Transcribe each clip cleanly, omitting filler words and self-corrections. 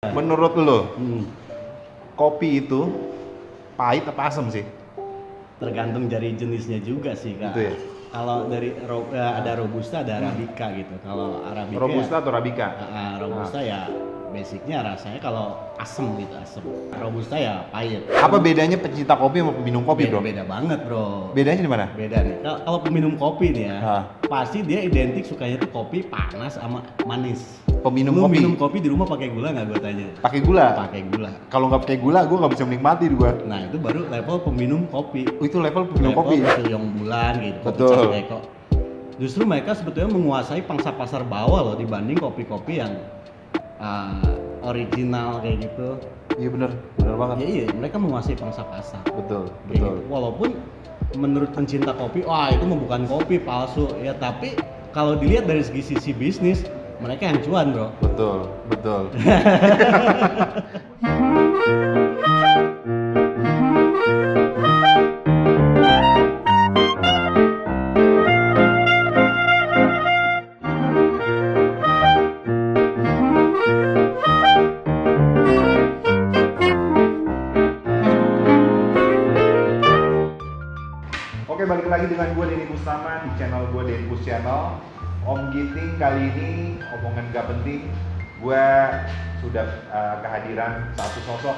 Menurut lo, Hmm, kopi itu pahit apa asam sih? tergantung dari jenisnya juga sih kak. Gitu ya? Kalau dari ada robusta, ada arabica gitu. Kalau arabica Robusta atau Arabica? robusta ya basicnya rasanya kalau asem gitu, asem. Robusta ya pahit. Apa bedanya pecinta kopi sama peminum kopi, bro? Beda banget bro. Bedanya di mana? Beda nih. Kalau peminum kopi nih ya, Ah. pasti dia identik sukanya tuh kopi panas sama manis. Peminum Lu kopi minum kopi di rumah pakai gula nggak gue tanya? pakai gula. Pakai gula. Kalau nggak pakai gula, gue nggak bisa menikmati gue. Nah itu baru level peminum kopi. Itu level peminum kopi. Yang bulan gitu. Kopi Betul. Cakeko. Justru mereka sebetulnya menguasai pangsa pasar bawah loh dibanding kopi-kopi yang original kayak gitu. Iya bener banget. Ya iya, mereka menguasai pangsa pasar. Betul, Kayak betul. gitu. Walaupun menurut pencinta kopi, wah itu mah bukan kopi palsu ya. Tapi kalau dilihat dari sisi bisnis, mereka yang cuan bro. Betul, betul. Oke, balik lagi dengan gue Denny Bustama di channel gue Denny Bus Channel. Om Giting kali ini omongan gak penting. Gue sudah kehadiran satu sosok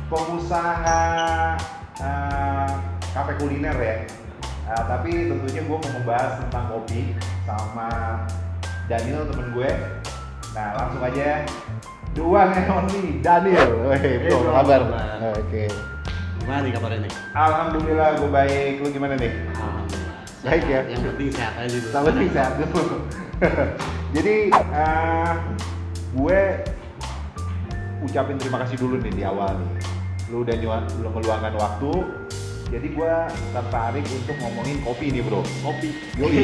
pengusaha kafe kuliner ya. Tapi tentunya gue mau membahas tentang kopi sama Daniel temen gue. Nah langsung aja, the one and only Daniel. Weh, bro, apa kabar? Oke. Gimana nih kabarnya nih? Alhamdulillah gue baik. Lu gimana nih? Alhamdulillah. Baik ya? Yang penting sehat aja dulu. Sama sih sehat dulu. Jadi gue ucapin terima kasih dulu nih di awal nih. Lu udah meluangkan waktu. Jadi gue tertarik untuk ngomongin kopi nih bro. Kopi. Yoi.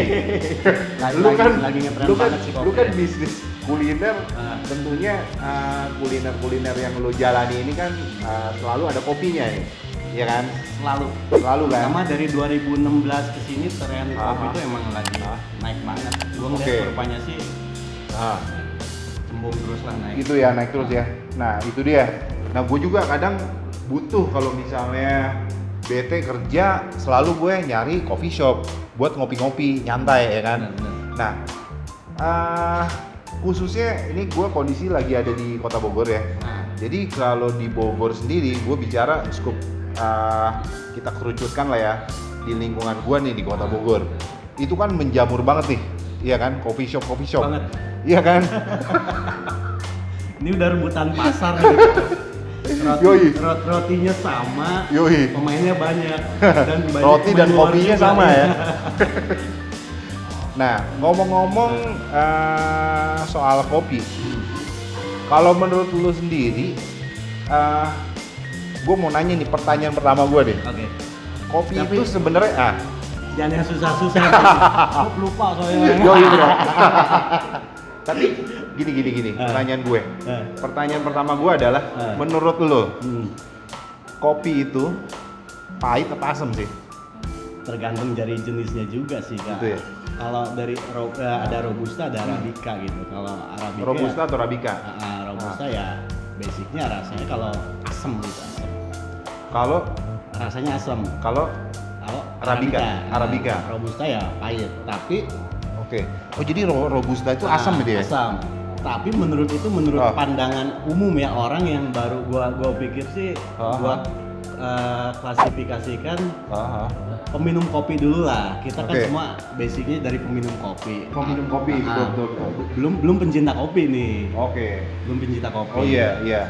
Lagi ngetren banget sih kopi. Lu kan bisnis kuliner. Tentunya Kuliner yang lu jalani ini kan selalu ada kopinya nih. Iya kan? Selalu kan? Sama dari 2016 ke sini tren kopi itu emang lagi naik banget. Gua ngeliat kurvanya sih cembung terus lah naik. Itu ya, naik terus ya. Nah itu dia. Nah gue juga kadang butuh kalau misalnya bete kerja, selalu gue nyari coffee shop buat ngopi-ngopi nyantai ya kan. Bener. Nah khususnya ini gue kondisi lagi ada di Kota Bogor ya. Jadi kalau di Bogor sendiri gue bicara skup kita kerucutkan lah ya di lingkungan gue nih di Kota Bogor. Itu kan menjamur banget nih, iya kan, coffee shop. Banget. Iya kan? Ini udah rebutan pasar gitu. Rotinya sama, Yoi. pemainnya banyak dan banyak Roti dan pemain luar kopinya juga. sama ya. Nah, ngomong-ngomong soal kopi, kalau menurut lu sendiri, gue mau nanya nih pertanyaan pertama gue deh. Oke. Kopi Tapi- itu sebenarnya Jangan yang susah-susah. Gua lupa soalnya. yoi bro. Tapi gini, pertanyaan gue. Pertanyaan pertama gue adalah, menurut lo, kopi itu pahit apa asam sih? Tergantung dari jenisnya juga sih kak. Gitu ya? Kalau dari ada robusta, ada arabica gitu. Kalau arabica Robusta atau Arabica? robusta ya basicnya rasanya kalau asem gitu, asem. Kalau Rasanya asem. kalau Kalau Arabica. Robusta ya pahit, tapi oke. Oh jadi robusta itu asam gitu ya? Asam. Tapi menurut pandangan umum ya, orang yang baru gua pikir sih gua klasifikasikan peminum kopi dulu lah. Kita kan semua basicnya dari peminum kopi. Peminum kopi, betul. Belum pencinta kopi nih. Oke. Belum pencinta kopi. Oh iya.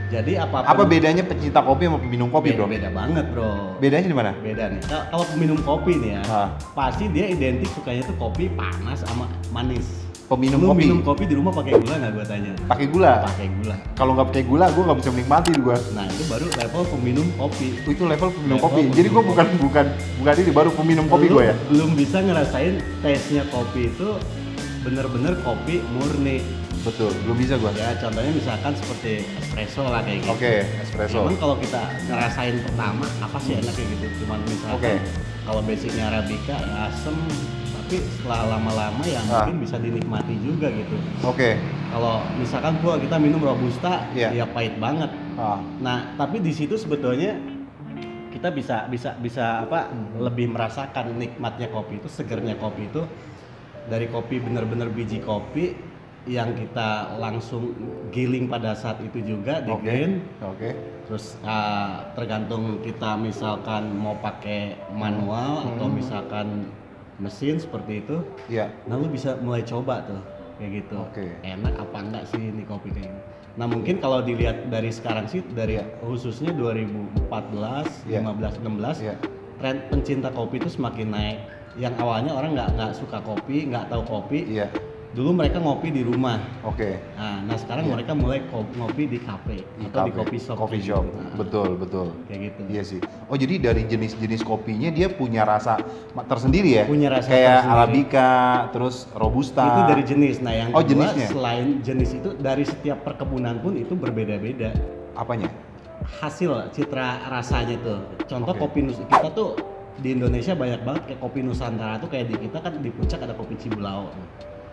Jadi Apa apapun bedanya pecinta kopi sama peminum kopi, bro? beda banget, bro. Bedanya di mana? Beda nih. Kalau peminum kopi nih ya, pasti dia identik sukanya tuh kopi panas sama manis. Peminum Lu kopi. minum kopi di rumah pakai gula nggak gue tanya? Pakai gula. Pakai gula. Kalau nggak pakai gula, gue nggak bisa menikmati gue. Nah itu baru level peminum kopi. Itu level peminum Level kopi. peminum Jadi gue kopi. bukan ini baru peminum kopi Lu gue ya. belum bisa ngerasain taste-nya kopi itu bener-bener kopi murni. Betul, belum bisa gue. Ya contohnya misalkan seperti espresso lah kayak gitu. Oke, espresso. Cuman kalau kita ngerasain pertama apa sih enaknya gitu. Cuman misalkan kalau basicnya arabica ya asem, tapi setelah lama-lama ya mungkin bisa dinikmati juga gitu. Oke. Kalau misalkan kita minum robusta, Iya. ya pahit banget. Nah, tapi di situ sebetulnya kita bisa lebih merasakan nikmatnya kopi itu, segernya kopi itu dari kopi bener-bener biji kopi yang kita langsung giling pada saat itu juga di grind. Oke. Terus tergantung kita misalkan mau pakai manual atau misalkan mesin seperti itu. Iya. Nah, lu bisa mulai coba tuh kayak gitu. Enak apa enggak sih ini kopi kayak gini. Nah, mungkin kalau dilihat dari sekarang sih, dari khususnya 2014, 15, 16, tren pencinta kopi itu semakin naik. Yang awalnya orang nggak suka kopi, nggak tahu kopi. Dulu mereka ngopi di rumah. Nah sekarang mereka mulai ngopi di kafe atau di coffee shop. Coffee shop. Betul. Kayak gitu. Iya sih. Oh, jadi dari jenis-jenis kopinya dia punya rasa tersendiri ya? Punya rasa kayak tersendiri. Arabica, terus Robusta. Itu dari jenis. Nah, yang kedua jenisnya? selain jenis itu, dari setiap perkebunan pun itu berbeda-beda. Apanya? Hasil citra rasanya tuh. Contoh kopi kita tuh di Indonesia banyak banget kayak kopi Nusantara tuh, kayak di kita kan di Puncak ada kopi Cibulao.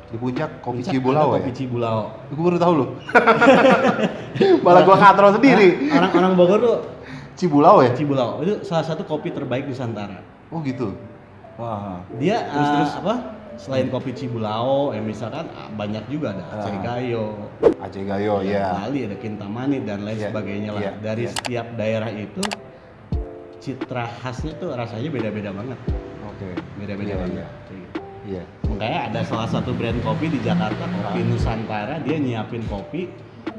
Di Puncak kopi Puncak Cibulao ada kopi Cibulao. Gue baru tahu loh. Malah gue katro sendiri. Orang Bogor tuh Cibulao ya? Cibulao itu salah satu kopi terbaik Nusantara. Oh gitu. Wah. Dia selain kopi Cibulao, misalkan banyak juga ada Aceh Gayo, ya. Bali ada Kintamani dan lain sebagainya lah. Dari setiap daerah itu citra khasnya tuh rasanya beda-beda banget. Beda-beda banget. Iya. Makanya ada salah satu brand kopi di Jakarta, Kopi Nusantara, dia nyiapin kopi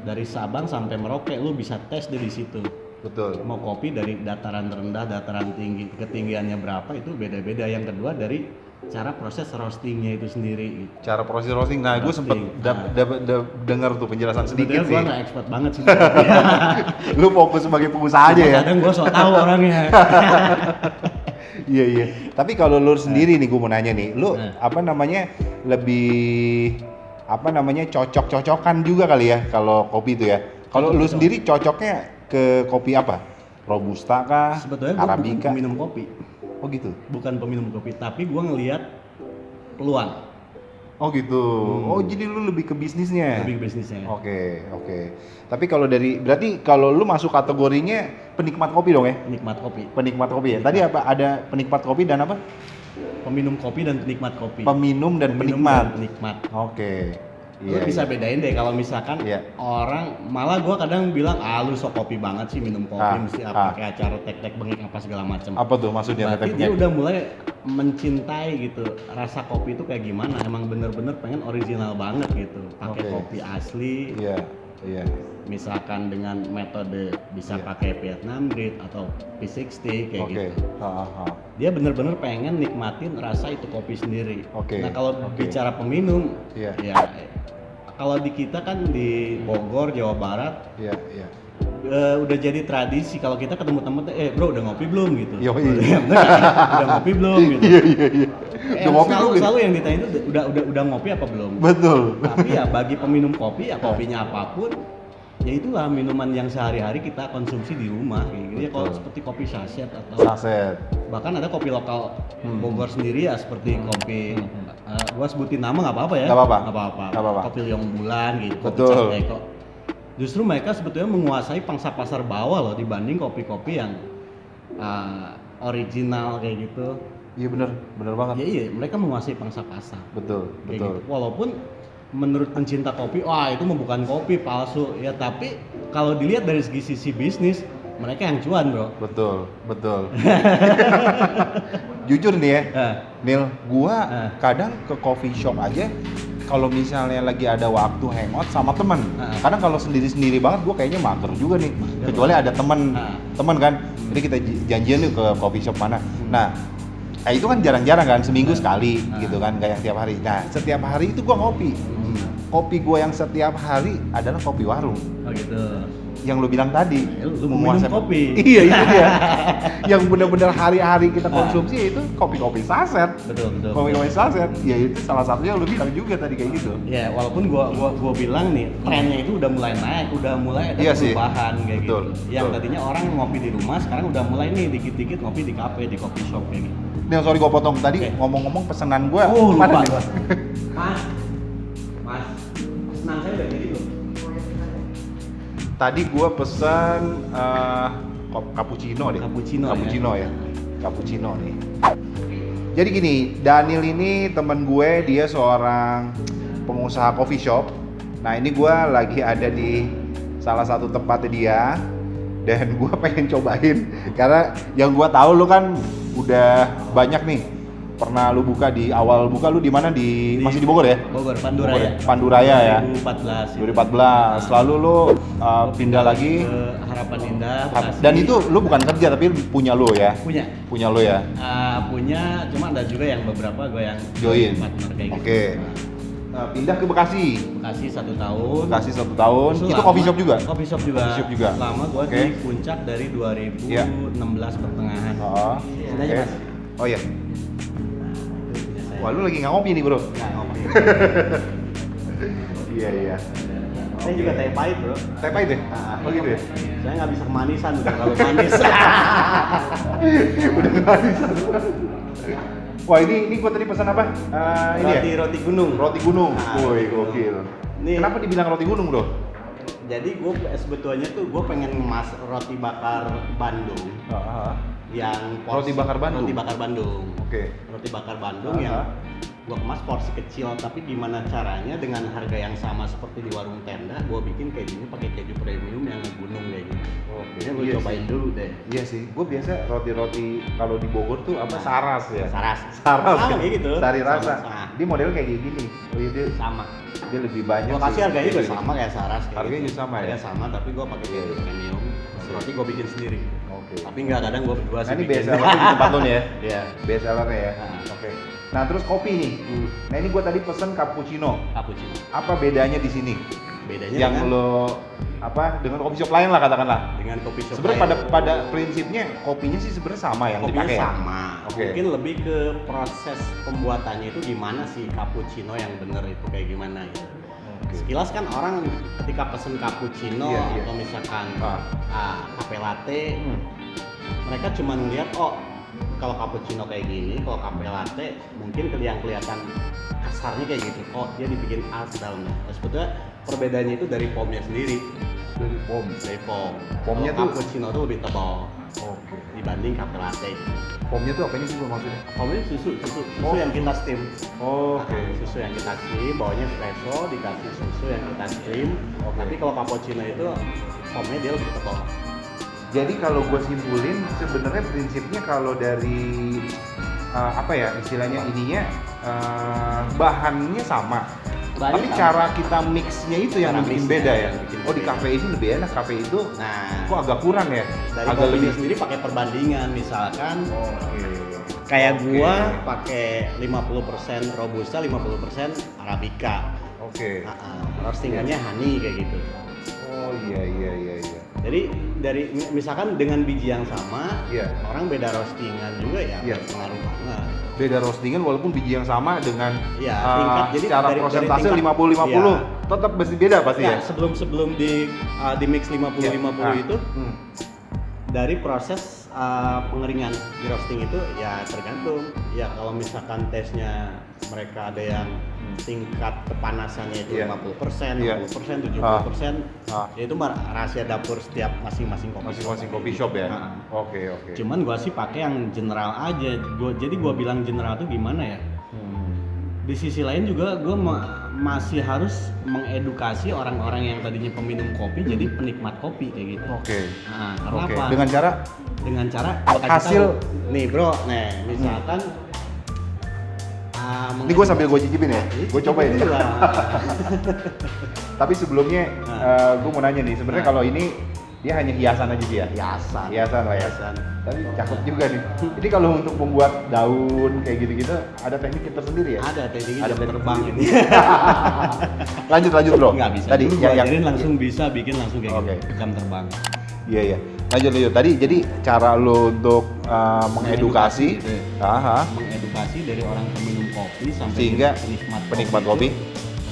dari Sabang sampai Merauke, lu bisa tes di situ. Betul. Mau kopi dari dataran rendah, dataran tinggi, ketinggiannya berapa itu beda-beda. Yang kedua dari cara proses roastingnya itu sendiri. Cara proses roasting, nah gue sempet dengar tuh penjelasan sedikit sih. Gue nggak expert banget sih. Lu fokus sebagai pengusaha aja ya? Kadang gue sok tahu orangnya. Iya. Tapi kalau lu sendiri nih, gue mau nanya nih, lu lebih cocok-cocokan juga kali ya kalau kopi itu ya? Kalau lu sendiri cocoknya ke kopi apa? Robusta kah? Sebetulnya gue bukan peminum kopi. Oh gitu? Bukan peminum kopi, tapi gue ngelihat peluang. Oh gitu. Oh, jadi lu lebih ke bisnisnya. Lebih ke bisnisnya. Oke. Tapi kalau berarti kalau lu masuk kategorinya penikmat kopi dong ya? Penikmat kopi ya. Tadi apa? Ada penikmat kopi dan apa? Peminum kopi dan penikmat kopi. Peminum dan penikmat. Oke. Iya, lu bisa bedain deh kalau misalkan orang, malah gue kadang bilang, lu sok kopi banget sih minum kopi, mesti pakai acara tek-tek bengek apa segala macam. Apa tuh maksudnya? Berarti dia udah mulai mencintai gitu rasa kopi itu kayak gimana, emang bener-bener pengen original banget gitu, pakai kopi asli. Iya. Misalkan dengan metode bisa pakai Vietnam Breed atau P60 kayak gitu. Dia bener-bener pengen nikmatin rasa itu kopi sendiri. Nah kalau bicara peminum, ya kalau di kita kan di Bogor, Jawa Barat, udah jadi tradisi kalau kita ketemu temen, bro udah ngopi belum gitu. Udah ngopi belum gitu. Selalu yang ditanya itu udah ngopi apa belum. Betul. Tapi ya bagi peminum kopi ya kopinya apapun, ya itulah minuman yang sehari-hari kita konsumsi di rumah kayak gitu. Ya kalau seperti kopi saset atau bahkan ada kopi lokal Bogor sendiri ya, seperti kopi gua sebutin nama nggak apa-apa ya. Nggak apa-apa. Kopi Liong Bulan gitu. Betul. Justru mereka sebetulnya menguasai pangsa pasar bawah loh dibanding kopi-kopi yang original kayak gitu. Iya bener banget. Iya, mereka menguasai pangsa pasar. Betul. Gitu. Walaupun menurut pencinta kopi, itu mah bukan kopi, palsu ya, tapi kalau dilihat dari sisi bisnis, mereka yang cuan bro. Betul. Jujur nih ya, Nil, gua kadang ke coffee shop aja kalau misalnya lagi ada waktu hangout sama teman. Kadang kalau sendiri-sendiri banget gua kayaknya mager juga nih. Kecuali ada teman kan. Jadi kita janjian nih ke coffee shop mana. Nah, itu kan jarang-jarang kan, seminggu sekali gitu kan, gak yang tiap hari. Nah, setiap hari itu gua ngopi. Kopi gua yang setiap hari adalah kopi warung. Oh gitu. Yang lu bilang tadi, lu minum kopi. Iya, itu dia. Yang benar-benar hari-hari kita konsumsi itu kopi-kopi saset. Betul. Kopi-kopi saset. Ya itu salah satunya lu bilang juga tadi kayak gitu. Ya, walaupun gua bilang nih, trennya itu udah mulai naik, udah mulai ada perubahan kayak gitu. Yang tadinya orang ngopi di rumah, sekarang udah mulai nih dikit-dikit ngopi di kafe, di coffee shop kayak gitu. Nih, sorry gua potong tadi ngomong-ngomong pesanan gua. Lupa mana gua. Mas, pesanan saya udah jadi belum? Tadi gua pesan cappuccino deh. Cappuccino ya. Cappuccino nih. Jadi gini, Daniel ini temen gue, dia seorang pengusaha coffee shop. Nah ini gue lagi ada di salah satu tempatnya dia, dan gue pengen cobain karena yang gue tahu lu kan udah banyak nih. Pernah lu buka di awal buka lu di mana masih di Bogor ya? Bogor, Panduraya. Panduraya ya. 2014. Lalu lu pindah lagi ke Harapan Indah. Bekasi. Dan itu lu bukan kerja tapi punya lu ya? Punya lu ya? Punya, cuma ada juga yang beberapa gue yang join. Partner kayak gitu. Oke. Pindah ke Bekasi. Bekasi 1 tahun. Bekasi 1 tahun. Itu itu coffee shop juga? Coffee shop juga. Lama gue di puncak dari 2016 pertengahan. Oh. Sini aja Mas. Oh iya. Wah, lu lagi nggak ngopi nih, Bro? Nggak ngopi. Iya. Saya juga teh pahit, Bro. Teh pahit ya? Oh gitu ya? Saya nggak bisa kemanisan, udah terlalu manis. Udah kemanisan. Wah, ini gua tadi pesan apa? Ini Roti gunung. Roti gunung. Woi, gokil. Nih. Kenapa dibilang roti gunung, Bro? Jadi gue sebetulnya tuh gue pengen ngemas roti bakar Bandung. Yang Roti bakar Bandung. Oke. Roti bakar Bandung yang gua kemas porsi kecil, tapi gimana caranya dengan harga yang sama seperti di warung tenda, gua bikin kayak gini pakai keju premium yang ngegunung kayak gini. Oke. Ini gua cobain dulu deh. Iya sih, gua biasa roti-roti kalau di Bogor tuh apa saras ya. Saras Sama kayak gitu. Sari rasa. Sama. Dia model kayak gini. Oh iya, Sama. Dia lebih banyak. Gua kasih harganya juga sama kayak Saras. Harganya juga sama ya? Harganya sama, tapi gua pakai keju premium. Roti gua bikin sendiri. Oke. Tapi nggak, kadang gua berdua sih. Nah ini bikin. best seller di tempat lo nih ya? Iya. Best sellernya ya? Nah. Oke. Nah terus kopi nih. Nah ini gua tadi pesen cappuccino. Cappuccino. Apa bedanya di sini? Bedanya yang dengan lo dengan coffee shop lain lah katakanlah. Dengan kopi shop. Sebenarnya pada prinsipnya kopinya sih sebenarnya sama yang kopinya dipakai. sama. Oke. Mungkin lebih ke proses pembuatannya itu gimana sih cappuccino yang bener itu kayak gimana ya. Sekilas kan orang ketika pesen cappuccino atau misalkan cafe latte, mereka cuma ngeliat kalau cappuccino kayak gini, kalau cafe latte mungkin kelihatan kasarnya kayak gitu. Oh, dia dibikin es dalamnya. Nah, sebetulnya perbedaannya itu dari foamnya sendiri. Dari foam. Foamnya tuh cappuccino tuh lebih tebal. Dibanding cafe latte. Foamnya tuh apanya sih maksudnya? Foamnya susu yang kita steam. Susu yang kita steam, bawahnya espresso, dikasih susu yang kita steam. Tapi kalau cappuccino itu foamnya dia lebih tebal. Jadi kalau gue simpulin sebenarnya prinsipnya kalau dari istilahnya ininya bahannya sama. Tapi cara kita mixnya itu yang bikin beda ya. Di cafe ini lebih enak, cafe itu kok agak kurang ya. Dari agak lebih sendiri pakai perbandingan, misalkan kayak gua pakai 50% robusta, 50% arabica. Roastingannya honey kayak gitu. Oh iya. Jadi dari misalkan dengan biji yang sama, orang beda roastingan juga ya pengaruh banget. Beda roastingan walaupun biji yang sama dengan tingkat, jadi cara persentase 50-50 tetap mesti beda pasti ya. Sebelum di mix 50-50 itu dari proses pengeringan di roasting itu ya tergantung. Ya kalau misalkan tesnya mereka ada yang tingkat kepanasannya itu 50%, 60%, 70%, ya itu rahasia dapur setiap masing-masing coffee shop ya. Oke. Cuman gua sih pakai yang general aja. Jadi gua bilang general tuh gimana ya? Di sisi lain juga gua masih harus mengedukasi orang-orang yang tadinya peminum kopi jadi penikmat kopi kayak gitu. Karena apa? Dengan cara hasil nih bro, misalkan ini gue sambil gue cicipin ya, gue cobain ya. Tapi sebelumnya gue mau nanya nih, sebenarnya kalau ini dia hanya hiasan aja sih ya? Hiasan lah ya. Tapi cakep juga nih. Jadi kalau untuk membuat daun kayak gitu-gitu ada teknik tersendiri ya? Ada tekniknya, ada terbang ini. lanjut bro. Nggak bisa. Tadi gue ajarin langsung bisa bikin langsung kayak gitu, jam terbang. Iya. Lanjut. Tadi jadi cara lo untuk mengedukasi dari orang peminum kopi sampai sehingga penikmat kopi.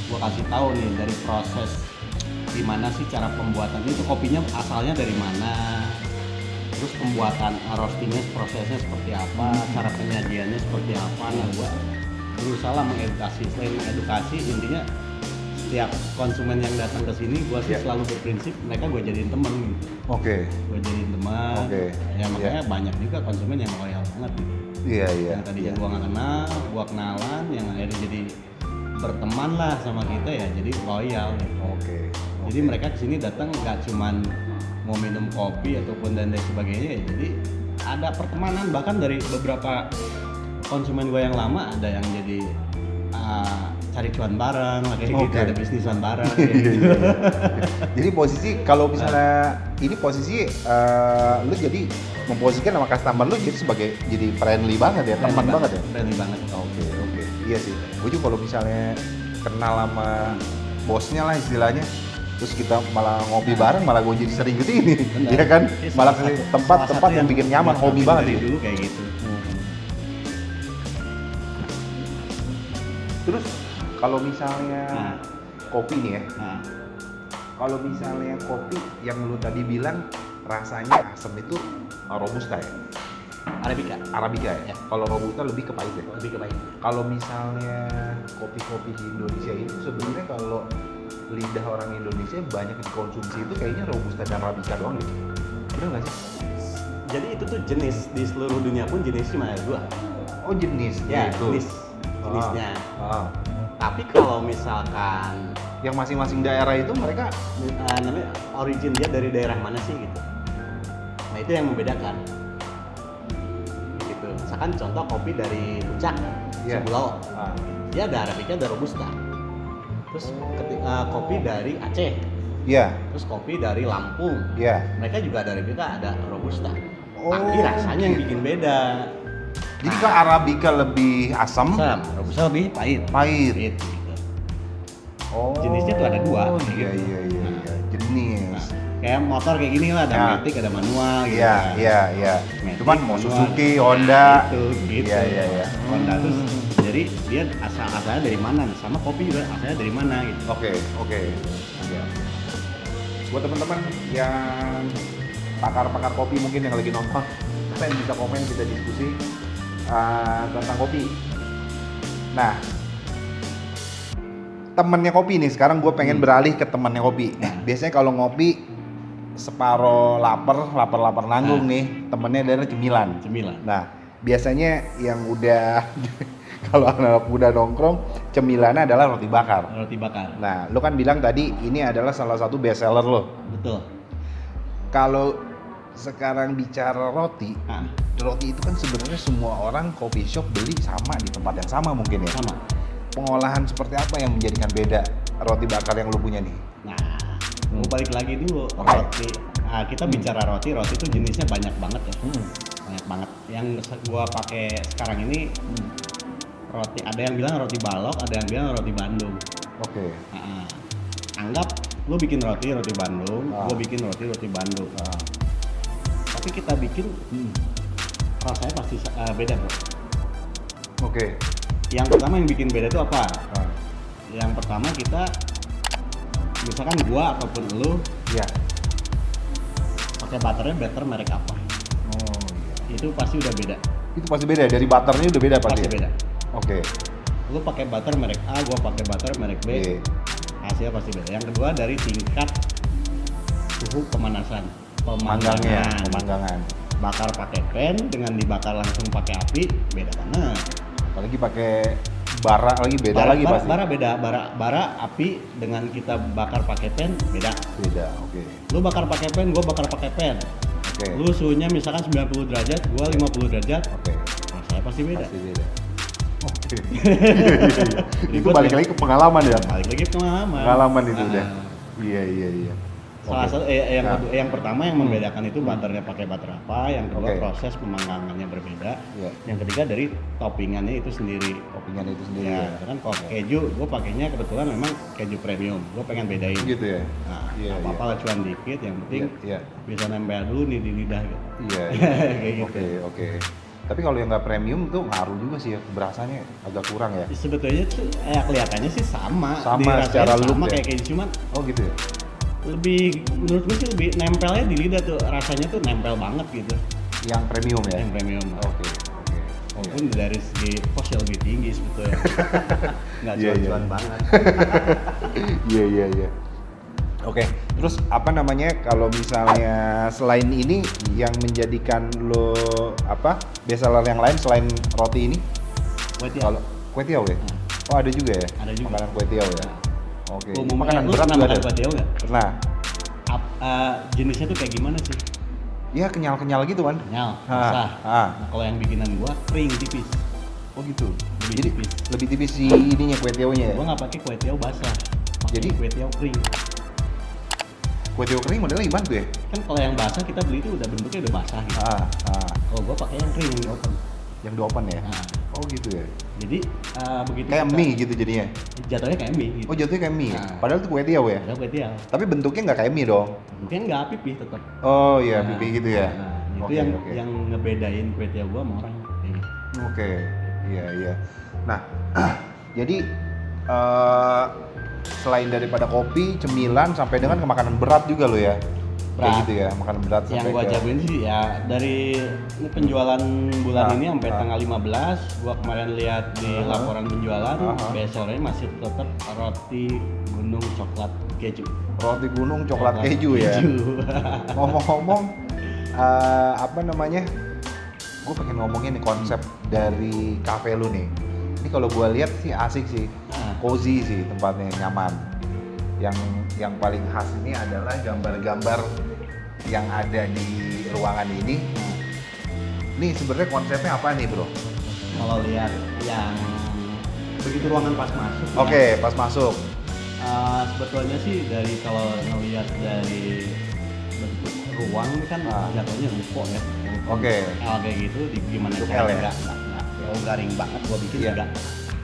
Gua kasih tahu nih dari proses gimana sih cara pembuatan itu, kopinya asalnya dari mana, terus pembuatan roastingnya prosesnya seperti apa, cara penyajiannya seperti apa. Nah gua berusaha mengedukasi. Selain mengedukasi, intinya setiap konsumen yang datang ke sini gue sih selalu berprinsip mereka gue jadiin temen gitu. Gue jadiin teman. Ya makanya banyak juga konsumen yang loyal banget gitu. Yang tadinya gue nggak kenal, gue kenalan, yang akhirnya jadi berteman lah sama kita ya, jadi loyal gitu. Jadi mereka kesini datang nggak cuman mau minum kopi ataupun dan lain sebagainya ya, jadi ada pertemanan. Bahkan dari beberapa konsumen gue yang lama ada yang jadi cari cuan bareng kayak gitu, ada bisnisan bareng gitu. Jadi posisi kalau misalnya ini posisi lu jadi memposisikan sama customer lu jadi friendly banget ya, teman banget ya. Friendly banget. Oke. Iya sih. Gue juga kalau misalnya kenal sama bosnya lah istilahnya, terus kita malah ngopi bareng, malah gue jadi sering gitu ini, ya kan? Malah ke tempat-tempat yang bikin nyaman, hobi banget dari dulu kayak gitu. Terus kalau misalnya kopi nih ya, kalau misalnya kopi yang lu tadi bilang rasanya asam itu robusta ya? Arabica ya? Kalau robusta lebih ke pahit ya? Lebih ke pahit. Kalau misalnya kopi-kopi di Indonesia itu sebenarnya kalau lidah orang Indonesia banyak dikonsumsi itu kayaknya robusta dan arabica doang gitu. Bener nggak sih? Jadi itu tuh jenis, di seluruh dunia pun jenisnya cuma ada 2. Oh jenis? Ya gitu. jenisnya. Tapi kalau misalkan yang masing-masing daerah itu mereka namanya origin dia dari daerah mana sih gitu. Nah itu yang membedakan. Gitu. Misalkan contoh kopi dari Puncak, Sebulau, dia ada arabica, ada robusta. Terus kopi dari Aceh, terus kopi dari Lampung, mereka juga ada arabica, ada robusta. Tapi rasanya yang bikin beda. Jadi kalau arabica lebih asam, robusta lebih pahit. Gitu. Jenisnya tuh ada 2. Iya. Jenis. Kayak motor kayak gini lah, ada matic, ada manual gitu. Iya. Cuman mau Suzuki, Honda. Gitu. Iya. Honda tuh jadi dia asalnya dari mana, sama kopi juga asalnya dari mana gitu. Oke. Buat teman-teman yang pakar-pakar kopi mungkin yang lagi nonton, kalian bisa komen, kita diskusi tentang kopi. Nah, temennya kopi nih, sekarang gue pengen beralih ke temennya kopi. Biasanya kalau ngopi separuh lapar nanggung nih, temennya adalah cemilan. Nah, biasanya yang udah kalau anak muda nongkrong, cemilannya adalah roti bakar. Nah, lu kan bilang tadi ini adalah salah satu best seller lo. Betul. Kalau sekarang bicara roti itu kan sebenarnya semua orang coffee shop beli sama di tempat yang sama mungkin ya. Sama. Pengolahan seperti apa yang menjadikan beda roti bakar yang lu punya nih? Nah, mau balik lagi dulu roti. Kita bicara roti itu jenisnya banyak banget ya. Banyak banget. Yang gua pakai sekarang ini roti, ada yang bilang roti balok, ada yang bilang roti Bandung. Anggap lu bikin roti Bandung, gua bikin roti Bandung. Tapi kita bikin rasanya pasti beda, bro. Yang pertama yang bikin beda itu apa? Yang pertama kita, misalkan gua ataupun lu, pakai butter merek apa? Itu pasti udah beda. Itu pasti beda, dari butternya udah beda pasti. Pasti beda. Lu pakai butter merek A, gua pakai butter merek B, hasilnya pasti beda. Yang kedua dari tingkat suhu pemanasan, pemanggangan. Bakar pakai pan dengan dibakar langsung pakai api beda banget. Apalagi pakai bara lagi beda lagi pasti. Bara api dengan kita bakar pakai pan beda. Lu bakar pakai pan, gua bakar pakai pan. Lu suhunya misalkan 90 derajat, gua 50 derajat. Rasanya pasti beda. Itu balik lagi ke pengalaman ya. Pengalaman itu udah. Iya. Salah satu yang pertama yang membedakan itu butternya pakai butter apa, yang kedua proses pemanggangannya berbeda, yang ketiga dari toppingannya itu sendiri. Ya, kan kalau keju, gue pakainya kebetulan memang keju premium. Gue pengen bedain. Gitu ya. Nah, apa-apa cuan dikit, yang penting bisa nempel dulu nih di lidah gitu. Kayak gitu. Oke. Tapi kalau yang nggak premium tuh ngaruh juga sih ya, berasanya agak kurang ya. Sebetulnya tuh kelihatannya sih sama secara look sama kayak keju, cuman gitu ya. Lebih, menurut gue sih lebih nempelnya di lidah tuh, rasanya tuh nempel banget gitu. Yang premium ya? Yang premium. Oke. Walaupun dari segi cost ya lebih tinggi sebetulnya. Nggak Iya, cuan-cuan iya. banget. Iya. Oke, terus apa namanya kalau misalnya selain ini yang menjadikan lo apa bestseller yang lain selain roti ini? Kue tiaw. Kalau kue tiaw ya? Oh ada juga ya? Ada juga. Makanan kue tiaw ya? Oke. Umumnya Makanan lu berat pernah juga makan ada? kue tiaw nggak? Pernah. Jenisnya tuh kayak gimana sih? Iya kenyal-kenyal gitu kan? Kenyal, Ha, basah. ha. Nah, kalau yang bikinan gua kering tipis. Oh gitu. Lebih Jadi tipis. lebih tipis si ininya kue tiawnya ya? Gua nggak pakai kue tiaw basah. Pakai Jadi? kue tiaw kering. Kue tiaw kering modelnya gimana tuh ya? Kan kalau yang basah kita beli itu udah bentuknya udah basah gitu. Kalau gua pakai yang kering yang di open. Yang di open ya? Nah, Oh gitu ya? jadi begitu Kayak kita- mie gitu jadinya? jatuhnya kayak mie gitu. Oh jatuhnya kayak mie? Nah. Padahal itu kue tiaw ya? Ada kue tiaw. Tapi bentuknya nggak kayak mie dong? Mungkin nggak pipih tetap. Oh iya, Nah, pipi gitu ya? Nah, itu Oke, yang oke. yang ngebedain kue tiaw gua sama orang kayak gitu. Oke, iya. Nah, jadi selain daripada kopi, cemilan, sampai dengan ke makanan berat juga lo ya? Kayak Berat. gitu ya, makanan berat Yang sampai gua ke... jagoin sih ya dari ini penjualan bulan Ah, ini sampai ah. tanggal 15 gua kemarin lihat di laporan penjualan bestsellernya masih tetap roti gunung coklat keju. Roti gunung coklat keju ya? Ngomong-ngomong, apa namanya? Gue pengen ngomongin nih konsep dari cafe lu nih. Ini kalau gue lihat sih asik sih, cozy sih tempatnya, nyaman. Yang paling khas ini adalah gambar-gambar yang ada di ruangan ini. Nih sebenarnya konsepnya apa nih bro? Kalau lihat yang begitu ruangan pas masuk Oke, pas masuk. sebetulnya sih dari kalau ngelihat dari bentuk ruang ini kan jatuhnya ruko ya. Oke. L kayak gitu gimana Bentuk caranya L ya? nggak garing banget gua bikin Iya.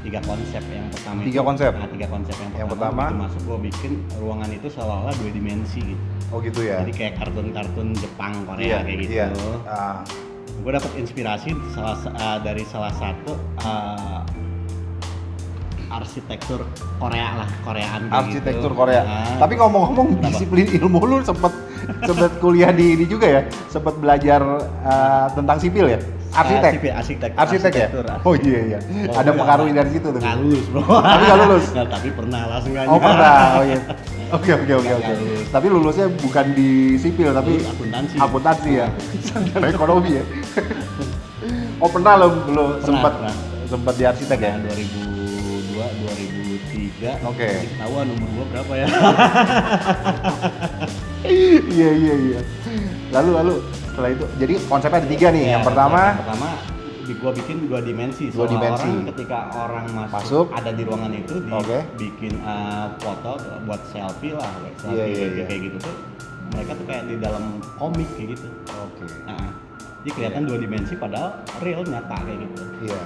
tiga konsep yang pertama Tiga konsep? tiga konsep yang Yang pertama pertama? begitu masuk gua bikin ruangan itu seolah-olah dua dimensi gitu. Oh gitu ya? Jadi kayak kartun-kartun Jepang Korea kayak gitu. Iya. Gue dapat inspirasi dari salah satu arsitektur Korea lah, Koreaan kayak Arsitektur gitu. Korea. Nah, Tapi ngomong-ngomong Kenapa? disiplin ilmu lu sempet kuliah di ini juga ya? Sempet belajar tentang sipil ya? Arsitek. arsitek Arsitek ya? arsitektur. Oh iya. Oh, Ada iya. pengaruh dari situ tuh. Nggak lulus bro. Tapi nggak lulus? Nggak, tapi pernah langsung aja. Oh pernah. Oh iya. Oke. Nggak lulus. Tapi lulusnya bukan di sipil tapi Akuntansi. akuntansi ya. Sarjana ekonomi ya. Oh pernah lo sempat pernah. sempat di arsitek ya? 2002, 2003. Oke. Ketahuan umur gua berapa ya? Iya. Lalu setelah itu jadi konsepnya ada tiga nih. Ya, Yang pertama gua bikin dua dimensi. Dua Seolah dimensi. Orang ketika orang masuk, Masuk. ada di ruangan itu Oke. bikin foto buat selfie lah, Iya. kayak gitu tuh. Mereka tuh kayak di dalam komik kayak gitu. Oke. Nah, jadi kelihatan dua dimensi padahal real nyata kayak gitu. Iya,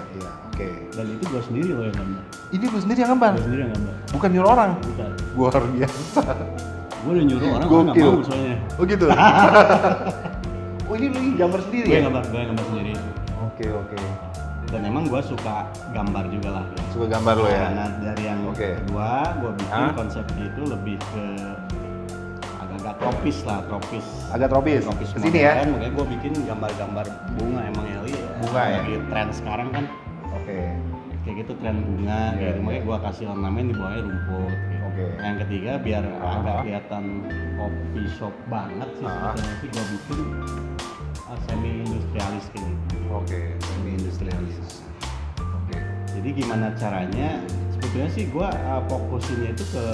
oke. Dan itu gua sendiri loh yang gambar. Ini lu sendiri yang gambar? Gua sendiri yang gambar. Bukan nyuruh orang? Bukan. Luar biasa. Gua udah nyuruh orang nggak Gokil. mau soalnya. Oh gitu? Oh ini lu gambar sendiri Gue ya? yang gambar sendiri. Oke. Dan emang gua suka gambar juga lah. Ya. Suka gambar lo ya? Nah, dari yang Oke. kedua, gue bikin Hah? konsepnya itu lebih ke agak-agak tropis lah, tropis. Agak tropis? Tropis Kesini ya? modern, makanya gue bikin gambar-gambar bunga emang Eli. Bunga ya? Lagi tren sekarang kan Oke. kayak gitu tren bunga, Iya, gitu. iya. Makanya gue kasih ornamen di bawahnya rumput. Gitu. Oke. Yang ketiga biar agak kelihatan coffee shop banget sih sebetulnya sih gue bikin semi industrialis kayak gitu. Oke. Ini industrialis. Oke. Jadi gimana caranya? Sebetulnya sih gue fokusinnya itu ke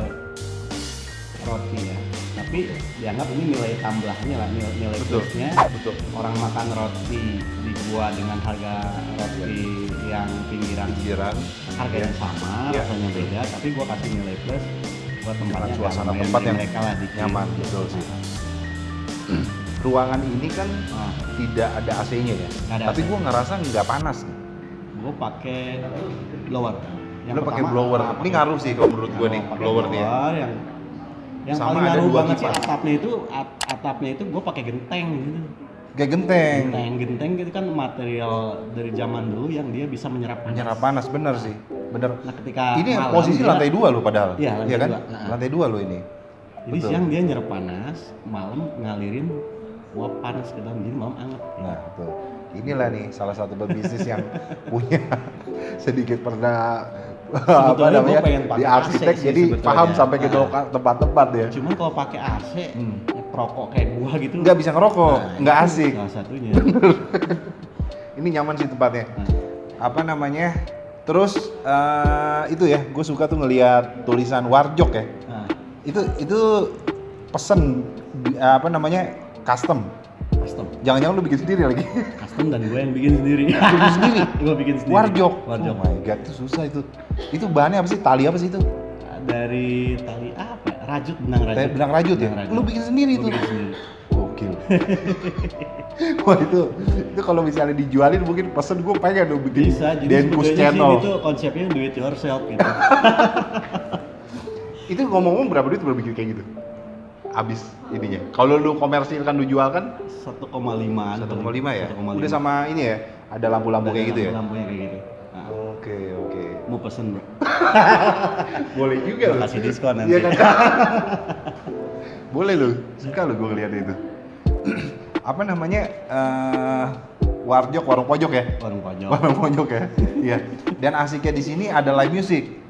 roti ya. Tapi dianggap ini nilai tambahnya lah, nilai plusnya. Betul. Orang makan roti di gua dengan harga roti yang pinggiran harganya sama, Iya. rasanya beda. Tapi gua kasih nilai plus buat tempatnya Suasana lumayan tempat di yang mereka lah dikit. nyaman, betul sih. Ruangan ini kan Nah, tidak ada AC-nya ya? Nggak ada Tapi AC. gua ngerasa nggak panas. gua pakai blower. Lu pakai blower. Ini ngaruh sih kalau menurut gua nih, pakai blower nih ya. yang Sama paling ada ngaruh dua banget sih kipas. atapnya itu gue pakai genteng gitu. Kayak genteng. Genteng itu kan material dari zaman dulu yang dia bisa menyerap panas. Menyerap panas, bener sih. Bener. Nah ketika Ini malam posisi dia- lantai 2 lo padahal. Iya, lantai kan? dua. Nah. Lantai 2 lo ini. Jadi Betul. siang dia nyerap panas, malam ngalirin uap panas ke dalam, jadi malam anget. Nah, betul. inilah nih salah satu pebisnis yang punya sedikit pernah apa namanya di arsitek, jadi paham sampai ke tempat-tempat ya. Cuman kalau pakai AC, ya perokok kayak gua gitu nggak bisa ngerokok, nggak asik. Salah satunya. Ini nyaman sih tempatnya. Apa namanya? Terus itu ya, gue suka tuh ngelihat tulisan Warjok ya. Itu pesen apa namanya? Custom. Jangan-jangan lu bikin sendiri lagi. Custom dan gue yang bikin sendiri. Bikin sendiri. Gue bikin sendiri. Warjok. Oh my god, itu susah itu. Itu bahannya apa sih? Tali apa sih itu? Dari tali apa? Rajut, benang rajut. Benang rajut ya? Lu bikin sendiri itu. Bikin sendiri. Gokil. Wah itu kalau misalnya dijualin mungkin pesen gue pengen dong bikin bisa. Jadi Denkus channel. itu konsepnya do it yourself gitu. Itu ngomong-ngomong berapa duit baru bikin kayak gitu? Abis ininya. Kalau lu komersilkan, lu jual kan 1,5 ya? 1,5. Udah sama ini ya? Ada lampu-lampu kayak gitu ya? Lampunya kayak gitu. Nah. Oke. Mau pesen bro? Boleh juga lu. Kasih diskon nanti. Iya kan? Boleh lu, suka lu gue ngeliat itu. Apa namanya? Warjok, warung pojok ya? Warung pojok ya? Iya. Dan asiknya di sini ada live music.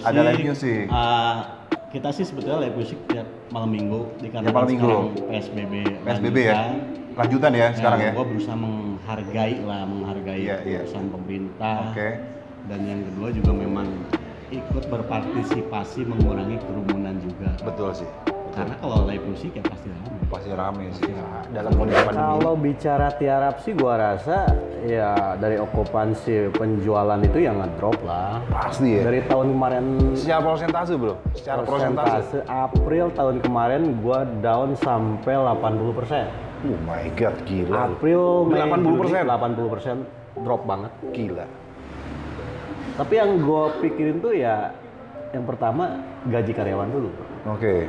Ada live music. Kita sih sebetulnya live music tiap malam minggu dikarenakan malam minggu. Sekarang PSBB ya? Lanjutan ya sekarang ya? Gue berusaha menghargai keputusan pemerintah. Dan yang kedua juga memang ikut berpartisipasi mengurangi kerumunan juga. Betul sih. Karena kalau live musik ya pasti rame sih. Dalam kondisi pandemi. Kalau bicara tiarap sih gua rasa ya dari okupansi penjualan itu yang ngedrop lah. Pasti ya. Dari tahun kemarin. Secara persentase bro? Secara persentase. April tahun kemarin gua down sampai 80%. Oh my god, gila. April, Mei, 80%? 80% drop banget. Gila. Tapi yang gua pikirin tuh ya yang pertama gaji karyawan dulu.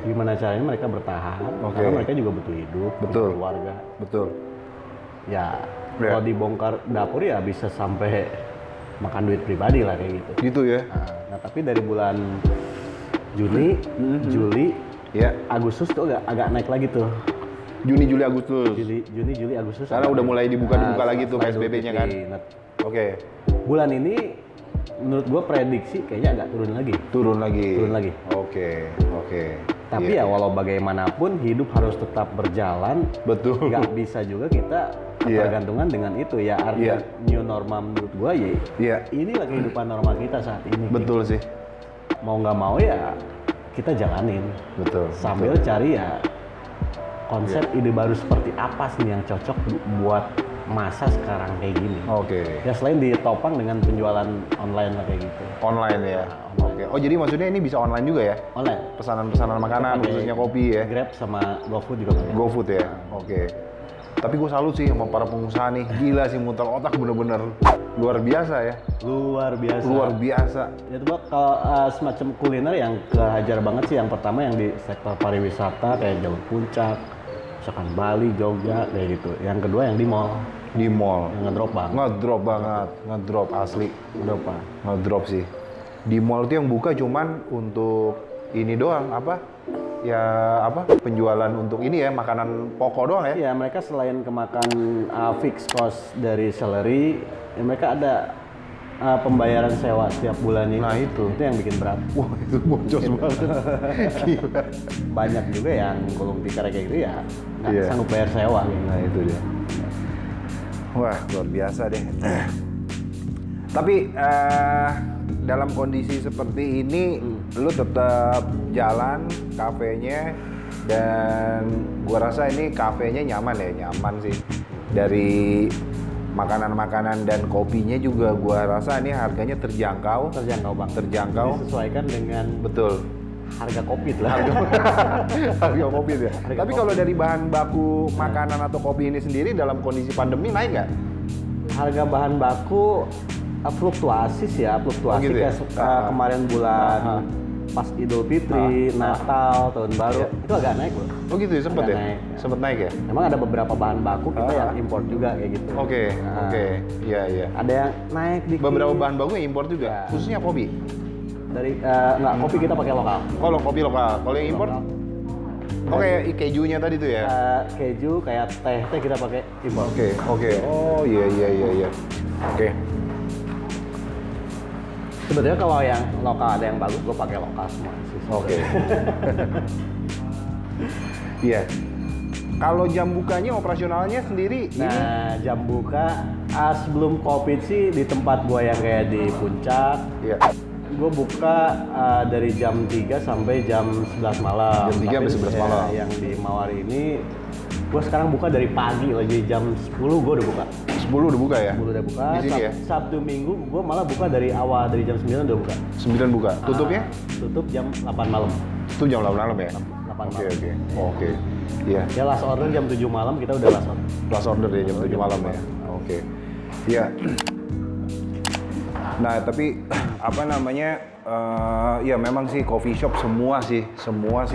Gimana caranya mereka bertahan? Karena mereka juga butuh hidup, butuh keluarga. Betul. Ya, kalau dibongkar dapur ya bisa sampai makan duit pribadi lah kayak gitu. Gitu ya. Nah, tapi dari bulan Juni, Juli, Agustus tuh agak naik lagi tuh. Juni, Juli, Agustus. Juni, Juli, Agustus. Karena udah mulai dibuka lagi tuh PSBB-nya kan. Bulan ini menurut gua prediksi kayaknya agak turun lagi. Oke. Tapi ya walau bagaimanapun hidup harus tetap berjalan. Betul. Nggak bisa juga kita tergantungan dengan itu ya. Artinya new normal menurut gua inilah kehidupan normal kita saat ini. Betul sih. Mau nggak mau ya kita jalanin. Betul. Sambil cari ya konsep ide baru seperti apa sih yang cocok buat masa sekarang kayak gini. Ya selain ditopang dengan penjualan online lah kayak gitu. Online ya. Oh jadi maksudnya ini bisa online juga ya? Online. Pesanan makanan khususnya kopi ya? Grab sama GoFood juga pakai. GoFood ya. Tapi gue salut sih sama para pengusaha nih. Gila sih muter otak bener-bener luar biasa ya. Luar biasa. Ya coba kalau semacam kuliner yang kehajar banget sih yang pertama yang di sektor pariwisata kayak Jalur Puncak, misalkan Bali, Jogja kayak gitu. Yang kedua yang di mall. Yang ngedrop banget. Ngedrop asli. Ngedrop sih. Di mall itu yang buka cuman untuk ini doang penjualan untuk ini ya makanan pokok doang ya. Iya, mereka selain kemakan fixed cost dari salary, ya mereka ada pembayaran sewa setiap bulannya. Nah itu yang bikin berat. Wah itu boncos banget. Gila. Banyak juga yang gulung tikar kayak gitu ya nggak sanggup bayar sewa. Nah itu dia. Wah luar biasa deh. Tapi dalam kondisi seperti ini, lu tetap jalan kafenya dan gua rasa ini kafenya nyaman sih. Dari makanan-makanan dan kopinya juga gua rasa ini harganya terjangkau banget. Disesuaikan dengan harga kopi lah. Harga kopi ya. Tapi kalau dari bahan baku makanan atau kopi ini sendiri dalam kondisi pandemi naik nggak? Harga bahan baku fluktuasi ya? Kemarin bulan pas Idul Fitri, Natal, Tahun Baru itu agak naik loh. Oh gitu ya, sempet naik ya? Emang ada beberapa bahan baku kita yang import juga kayak gitu. Oke. Iya. Ada yang naik dikit. Beberapa bahan baku yang import juga, khususnya kopi? Dari kopi kita pakai lokal. Kalau kopi lokal, kalau yang import? Oh kayak kejunya tadi tuh ya? Keju, kayak teh kita pakai impor. Oke. Oh iya. Oke. Sebetulnya kalau yang lokal ada yang bagus, gue pakai lokal semua sih. Oke. Iya. Kalau jam bukanya operasionalnya sendiri Nah, jam buka sebelum Covid sih di tempat gue yang kayak di Puncak. Iya. Gue buka dari jam 3 sampai jam 11 malam. Jam 3 sampai 11 malam. Yang di Mawari ini gue sekarang buka dari pagi, lagi jam 10 gue udah buka. 10 udah buka ya? 10 udah buka. Di sini ya? Sabtu Minggu gue malah buka dari awal, dari jam 9 udah buka. 9 buka. Tutupnya? Tutup jam 8 malam. Itu jam 8 malam ya? 8 malam. Oke. Iya. Ya last order jam 7 malam kita udah last order. Last order ya jam 7 malam ya. Oke. Iya. Nah, tapi apa namanya? Ya memang sih coffee shop semua sih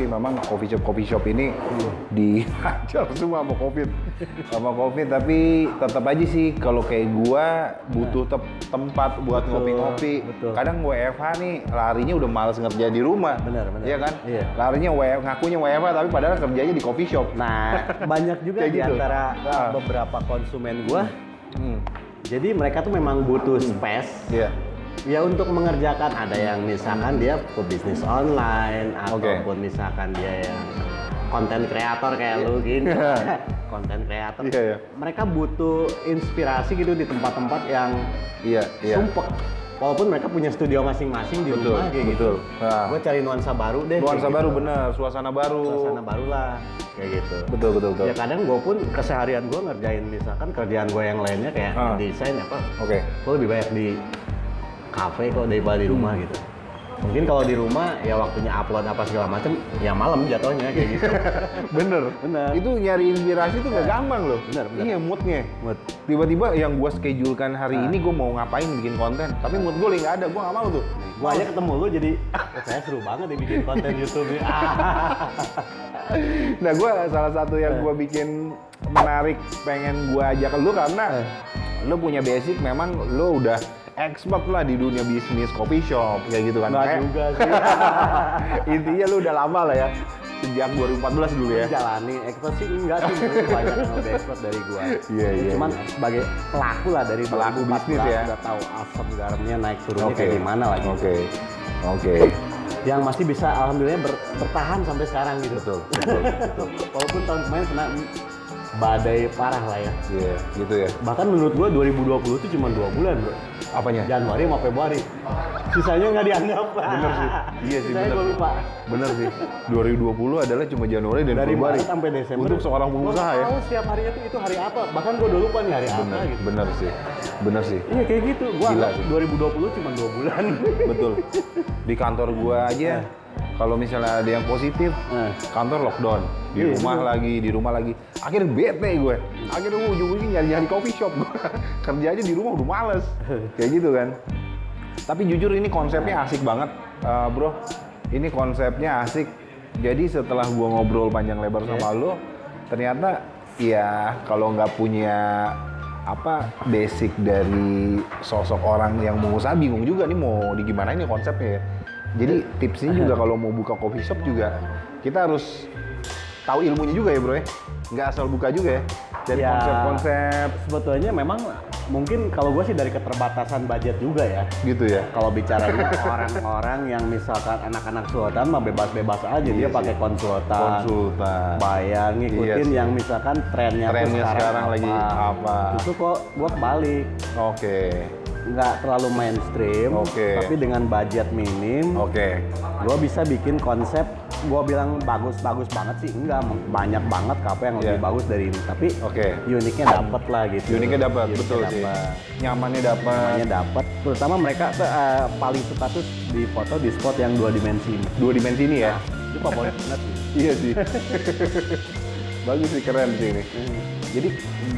memang coffee shop ini dihajar semua sama covid tapi tetap aja sih kalau kayak gua butuh tempat buat ngopi-ngopi. Kadang WFH nih larinya udah males ngerja di rumah. Benar. Iya kan? Iya. Larinya ngakunya WFH tapi padahal kerjanya di coffee shop. Nah, banyak juga Kayak di gitu. antara beberapa konsumen gua. Jadi mereka tuh memang butuh space. Iya. Ya untuk mengerjakan, ada yang misalkan dia bisnis online ataupun misalkan dia yang konten kreator kayak lu gini. Konten kreator. Iya. Mereka butuh inspirasi gitu di tempat-tempat yang Iya. sumpek. Walaupun mereka punya studio masing-masing di rumah kayak gitu. Nah. Gue cari nuansa baru deh. Nuansa kayak baru gitu. bener, suasana baru. Suasana baru lah kayak gitu. Betul. Ya kadang gue pun keseharian gue ngerjain misalkan kerjaan gue yang lainnya kayak desain apa. Oke. Gue lebih banyak di kafe kok daripada di rumah gitu. Mungkin kalau di rumah ya waktunya upload apa segala macam ya malam jatuhnya kayak gitu. Bener. Itu nyari inspirasi tuh gak gampang loh. Bener. Iya moodnya. Mood. Tiba-tiba yang gue schedulekan hari ini gue mau ngapain bikin konten, tapi mood gue lagi nggak ada, gue nggak mau tuh. Gue aja ketemu lu jadi saya seru banget nih bikin konten YouTube nih. Nah gue salah satu yang gue bikin menarik pengen gue ajak lu karena lu punya basic, memang lu udah expert lah di dunia bisnis coffee shop kayak gitu kan. Nggak juga sih. Intinya lu udah lama lah ya, sejak 2014 dulu ya. Jalani expert sih enggak sih, banyak yang lebih expert dari gua. Iya. Cuman sebagai pelaku lah dari Pelaku 2014 bisnis ya. Udah tahu asam garamnya naik turunnya kayak gimana lagi. Oke. Yang masih bisa alhamdulillah bertahan sampai sekarang gitu. Betul. Walaupun tahun kemarin kena badai parah lah ya. Iya, gitu ya. Bahkan menurut gua 2020 itu cuma 2 bulan, bro. Apanya? Januari sama Februari. Sisanya nggak dianggap. Bener sih. Iya sih, Sisanya bener. gua lupa. Bener sih. 2020 adalah cuma Januari dan Dari Februari. Maret sampai Desember. Untuk seorang pengusaha ya. Tahu setiap harinya tuh itu hari apa. Bahkan gua udah lupa nih hari apa gitu. Bener sih. Iya kayak gitu. Gua Gila anggap sih. 2020 cuma 2 bulan. Betul. Di kantor gua aja, kalau misalnya ada yang positif, kantor lockdown. Di rumah lagi. Akhirnya bete gue. Akhirnya gue ujung-ujungnya nyari coffee shop. Kerja aja di rumah udah males. Kayak gitu kan. Tapi jujur ini konsepnya asik banget, bro. Ini konsepnya asik. Jadi setelah gua ngobrol panjang lebar sama lo, ternyata ya kalau nggak punya basic dari sosok orang yang mau usaha, bingung juga nih mau digimana ini konsepnya ya. Jadi tipsnya juga kalau mau buka coffee shop juga kita harus tahu ilmunya juga ya bro ya. Nggak asal buka juga ya. Dari Ya, konsep-konsep sebetulnya memang mungkin kalau gue sih dari keterbatasan budget juga ya. gitu ya. Kalau bicara orang-orang yang misalkan anak-anak sultan mah bebas-bebas aja, dia pakai konsultan. Bayar ngikutin yang misalkan trennya sekarang lagi apa. Itu kok gue kebalik. Oke. Nggak terlalu mainstream, tapi dengan budget minim, gue bisa bikin konsep. Gue bilang bagus banget sih, enggak, banyak banget kafe yang lebih bagus dari ini, tapi uniknya dapet lah gitu. Uniknya dapet, betul sih. Nyamannya dapet. Terutama mereka paling suka tuh di foto di spot yang 2 dimensi. 2 dimensi ini ya? Itu favorit banget sih. Iya sih. Bagus sih, keren sih ini. Jadi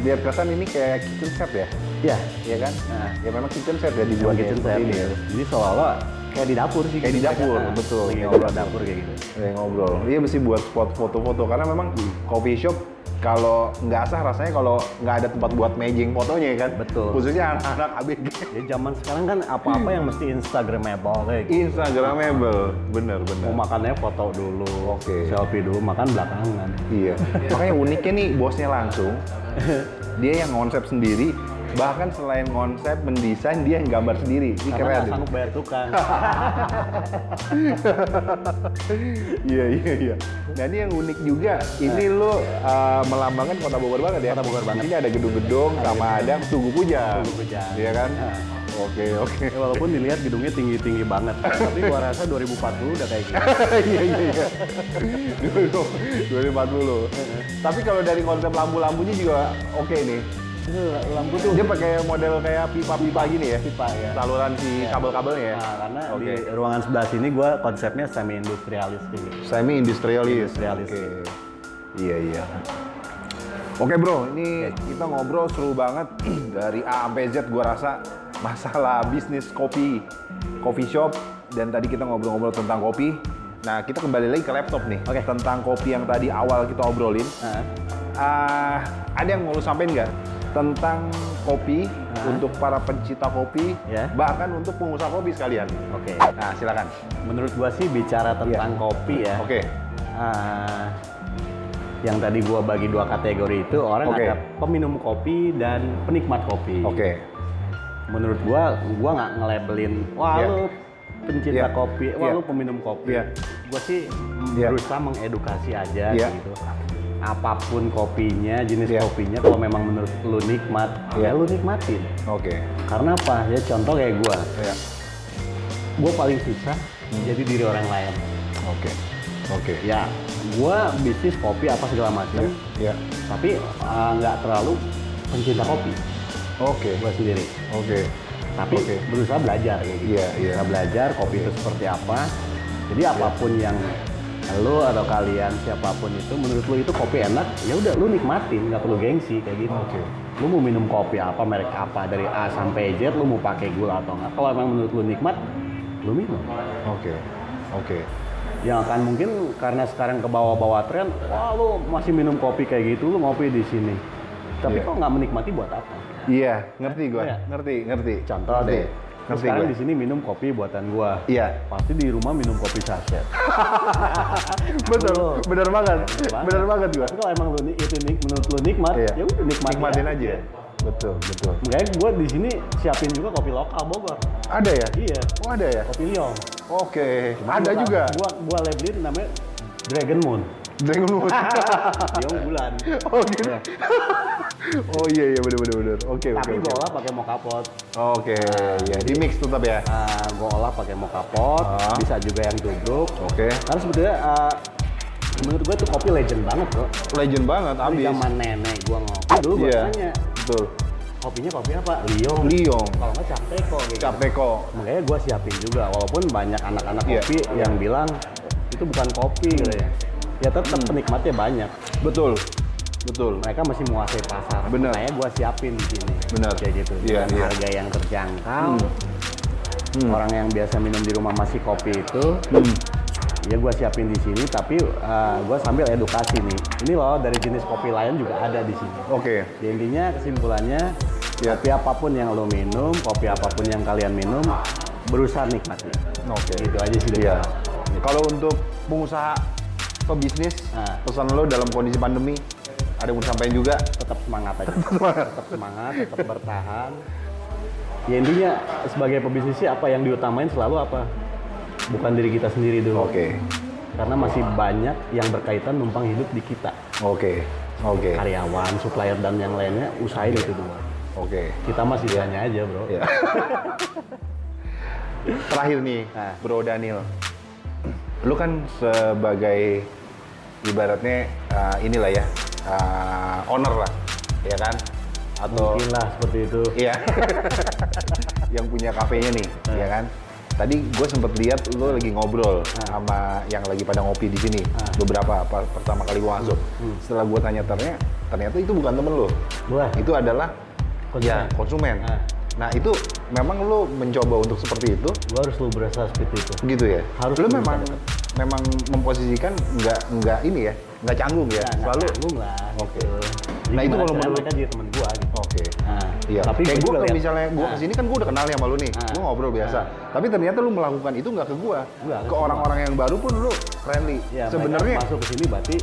biar kesan ini kayak kitchen set ya? Iya. Iya kan? Nah, ya memang kitchen set ya dibuat kitchen set ini ya. Jadi seolah-olah kayak di dapur sih. Kayak di dapur, betul. Lagi ngobrol dapur kayak gitu. Kayak ngobrol. Iya mesti buat spot foto-foto karena memang coffee shop kalau nggak sah rasanya kalau nggak ada tempat buat matching fotonya kan. Betul. Khususnya anak-anak ABG. Ya zaman sekarang kan apa-apa yang mesti Instagramable kayak gitu. Instagramable, bener. Mau makannya foto dulu, Oke. selfie dulu, makan belakangan. Iya. Makanya uniknya nih bosnya langsung, dia yang konsep sendiri. Bahkan selain konsep mendesain, dia yang gambar sendiri. Ini Karena keren. nggak sanggup bayar tukang. Iya. Nah ini yang unik juga. Ini lo melambangkan kota Bogor banget ya. Kota Bogor banget. Ini ada gedung-gedung sama ada Tugu Puja. Tugu Puja. Iya kan? Nah. Oke. Ya, walaupun dilihat gedungnya tinggi-tinggi banget, tapi gua rasa 2040 udah kayak gitu. Iya. 2040. Tapi kalau dari konsep lampu-lampunya juga oke nih. Lampu tuh Dia pakai model kayak pipa-pipa gini ya? pipa ya. Saluran si kabel-kabelnya ya? Nah, karena Oke. di ruangan sebelah sini gua konsepnya semi industrialis gitu. Semi industrialis. Industrialis. Oke. Iya. Oke bro, ini kita ngobrol seru banget dari A sampai Z. Gua rasa masalah bisnis kopi, coffee shop, dan tadi kita ngobrol-ngobrol tentang kopi. Nah kita kembali lagi ke laptop nih. Oke. Tentang kopi yang tadi awal kita obrolin. Ada yang mau lu sampein nggak tentang kopi untuk para pencinta kopi, Ya. bahkan untuk pengusaha kopi sekalian? Oke. Nah silakan. Menurut gua sih bicara tentang kopi ya. Oke. Yang tadi gua bagi dua kategori itu orang Oke. ada peminum kopi dan penikmat kopi. Oke. Menurut gua nggak nge-labelin wah Iya. lu pencinta Iya. kopi, wah Iya. lu peminum kopi. Iya. Gua sih Iya. berusaha mengedukasi aja Iya. gitu. Apapun kopinya, jenis Iya. kopinya, kalau memang menurut lu nikmat, Iya. ya lu nikmatin. Oke. Karena apa? Ya contoh kayak gua Ya. paling susah jadi diri orang lain. Oke. Ya, gua bisnis kopi apa segala macam, Ya. tapi nggak terlalu pencinta kopi. Oke. Gua sendiri. Oke. Tapi Oke. berusaha belajar kayak gitu. Iya. Berusaha belajar kopi itu seperti apa. Jadi apapun yang lu atau kalian siapapun itu menurut lu itu kopi enak, ya udah lu nikmatin, nggak perlu gengsi kayak gitu. Oke. Lu mau minum kopi apa, merek apa, dari A sampai Z, lu mau pakai gula atau enggak. Kalau emang menurut lu nikmat, lu minum. Oke. Yang akan mungkin karena sekarang ke bawah-bawah tren, wah lu masih minum kopi kayak gitu, lu ngopi di sini. Tapi Iya. kok nggak menikmati buat apa? Iya, ngerti gua. Iya. Ngerti. Contoh Ngerti. deh, lu Ngerti sekarang gua. di sini minum kopi buatan gua. Iya. Pasti di rumah minum kopi saset. Betul. Bener banget. Bener banget gua. Tapi kalau emang lu menurut lu nikmat, Iya. ya udah Nikmatin aja. Betul. Makanya gua di sini siapin juga kopi lokal Bogor. Ada ya? Iya, Oh, ada ya? kopi Liong. Oke. Cuma Ada juga. Gua labelin namanya Dragon Moon. Dragon Moon. Liong bulan. Oh gitu. Oh iya bener. Oke. Tapi gua olah pakai mocha pot. Oke, ya di mix tetap ya. Gua olah pakai mocha pot, bisa juga yang tubruk. Oke. Karena sebetulnya menurut gua itu kopi legend banget bro. Legend banget Di abis. zaman nenek gua ngopi dulu gua Iya. tanya, Betul. kopinya kopi apa? Liong. Liong. Kalau nggak Cap Teko gitu. Cap Teko. Makanya gua siapin juga, walaupun banyak anak-anak Iya. kopi yang bilang itu bukan kopi gitu ya. Ya tetap penikmatnya banyak. Betul. Mereka masih menguasai pasar. Bener. Makanya gua siapin di sini. Bener. Kayak gitu. Iya, Dengan iya. harga yang terjangkau. Orang yang biasa minum di rumah masih kopi itu, ya gua siapin di sini. Tapi gua sambil edukasi nih. Ini loh dari jenis kopi lain juga ada di sini. Oke. Ya, intinya kesimpulannya, Ya. kopi apapun yang lo minum, kopi apapun yang kalian minum, berusaha nikmati. Oke. Gitu aja sih. Iya. Kalau untuk pengusaha pebisnis, pesan lo dalam kondisi pandemi, ada yang mau disampaikan juga? Tetap semangat aja. Tetap semangat, tetap bertahan. Ya intinya sebagai pebisnis sih apa yang diutamain selalu apa? Bukan diri kita sendiri dulu. Oke. Karena masih banyak yang berkaitan numpang hidup di kita. Oke. Karyawan, supplier dan yang lainnya usahain itu dulu. Oke. Kita masih tanya aja bro. Ya. Terakhir nih, Nah. Bro Daniel. Lu kan sebagai ibaratnya inilah ya, owner lah, ya kan? Atau Mungkin lah seperti itu. iya. Yang punya kafenya nih, ya kan? Tadi gue sempet lihat lu lagi ngobrol sama yang lagi pada ngopi di sini. Beberapa pertama kali gue masuk. Setelah gue tanya ternyata itu bukan temen lu. Gua Itu adalah konsumen. ya konsumen. Nah itu memang lu mencoba untuk seperti itu? Gue harus lu berasa seperti itu. Gitu ya? Harus lu lu memang memposisikan nggak ini ya? Nggak canggung ya? Selalu canggung lah. Oke. Jadi Nah itu kalau menurut mereka jadi temen gue gitu. Oke. Nah, Iya. tapi kayak gue liat, misalnya gue kesini kan gue udah kenal ya sama lu nih. Gue ngobrol biasa. Tapi ternyata lu melakukan itu nggak ke gue. Ke orang-orang yang baru pun lu friendly. Ya, sebenarnya masuk ke sini berarti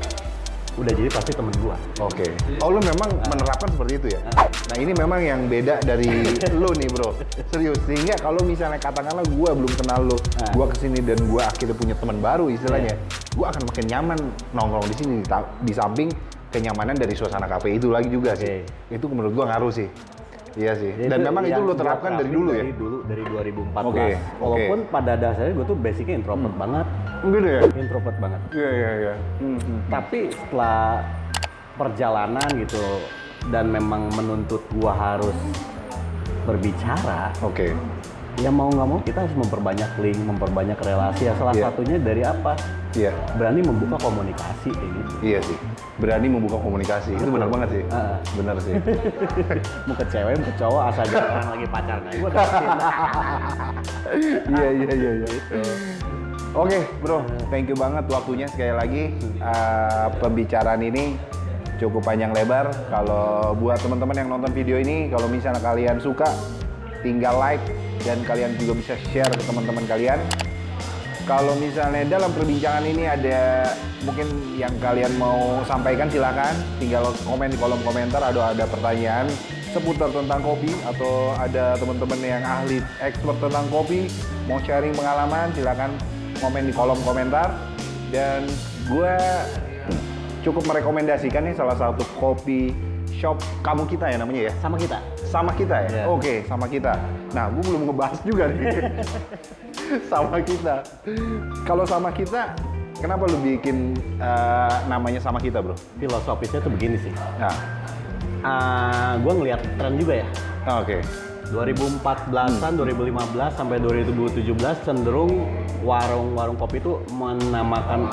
udah jadi pasti temen gua. Oke. Oh lu memang menerapkan seperti itu ya? Nah ini memang yang beda dari lu nih bro. Serius. Sehingga kalau misalnya katakanlah gua belum kenal lu, gua kesini dan gua akhirnya punya teman baru istilahnya, gua akan makin nyaman nongkrong di sini di samping kenyamanan dari suasana kafe itu lagi juga sih. Itu menurut gua ngaruh sih. Iya sih. Dan memang itu lu terapkan dari dulu ya? Dari 2014. Oke. Walaupun pada dasarnya gue tuh basicnya introvert banget. Gitu ya? Introvert banget. Iya. Tapi setelah perjalanan gitu dan memang menuntut gua harus berbicara. Oke. Ya mau nggak mau kita harus memperbanyak link, memperbanyak relasi. Ya salah satunya dari apa? Iya. Berani membuka komunikasi kayak gitu. Iya sih. Berani membuka komunikasi. Itu benar banget sih. Benar sih. Mau ke cewek, mau ke cowok, asal jangan lagi pacaran aja gua dapetin. Iya. Gitu. Oke, bro, thank you banget waktunya sekali lagi. Pembicaraan ini cukup panjang lebar. Kalau buat teman-teman yang nonton video ini, kalau misalnya kalian suka, tinggal like dan kalian juga bisa share ke teman-teman kalian. Kalau misalnya dalam perbincangan ini ada mungkin yang kalian mau sampaikan, silakan tinggal komen di kolom komentar. Ada pertanyaan seputar tentang kopi atau ada teman-teman yang ahli expert tentang kopi mau sharing pengalaman, silakan komen di kolom komentar. Dan gue cukup merekomendasikan nih salah satu kopi shop Kamu Kita ya namanya ya? Sama kita ya? Oke, Sama Kita. Nah, gue belum ngebahas juga nih. Sama Kita. Kalau Sama Kita, kenapa lu bikin namanya Sama Kita, bro? Filosofisnya tuh begini sih. Nah. Gue ngeliat tren juga ya. Oke. 2014-an, 2015 sampai 2017 cenderung warung-warung kopi itu menamakan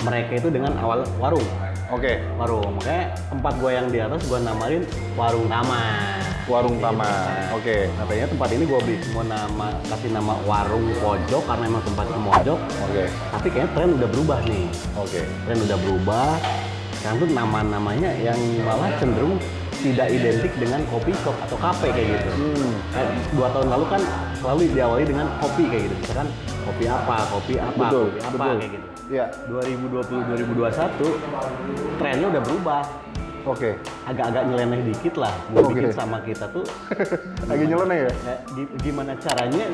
mereka itu dengan awal warung. Oke. Warung. Makanya tempat gue yang di atas gue namarin Warung Taman. Warung Taman. Oke. Katanya tempat ini gue kasih nama Warung Pojok karena emang tempatnya mojok. Oke. Tapi kayaknya tren udah berubah nih. Oke. Tren udah berubah. Sekarang tuh nama-namanya yang malah cenderung tidak identik dengan kopi shop atau kafe kayak gitu. 2 tahun lalu kan selalu diawali dengan kopi kayak gitu. Misalkan kopi apa, Betul. kayak gitu. Iya. 2020-2021 trennya udah berubah. Oke. Agak-agak nyeleneh dikit lah. Gue bikin Sama Kita tuh Lagi nyeleneh ya? gimana caranya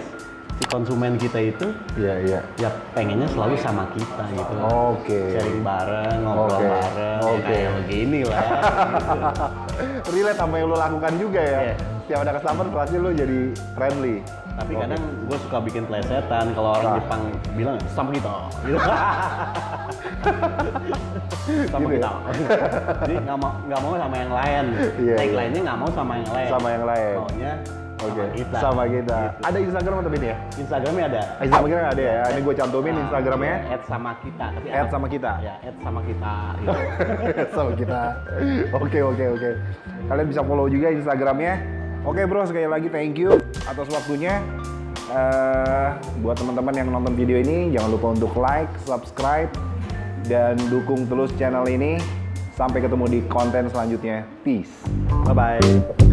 si konsumen kita itu Iya. ya pengennya selalu sama kita gitu. Oke. Sharing bareng, ngobrol bareng, kayak begini lah. Gitu. Relate sama yang lo lakukan juga ya? Iya. Setiap ada customer pasti lo jadi friendly. Tapi kadang gue suka bikin plesetan kalau orang Jepang bilang Sama Kita gitu. Sama Gitu Kita. Jadi nggak mau sama yang lain. Iya, Tagline-nya nggak mau sama yang lain. Sama yang lain. Maunya Oke. Sama kita. Sama kita. Gitu. Ada Instagram atau ini ya? Instagramnya ada. Instagramnya ada ya? Ini gue cantumin Instagramnya. @sama kita. Tapi Sama kita. Ya, @sama kita. Gitu. Sama kita. Oke. Kalian bisa follow juga Instagramnya. Oke bro, sekali lagi thank you atas waktunya. Buat teman-teman yang nonton video ini, jangan lupa untuk like, subscribe, dan dukung terus channel ini. Sampai ketemu di konten selanjutnya. Peace. Bye-bye.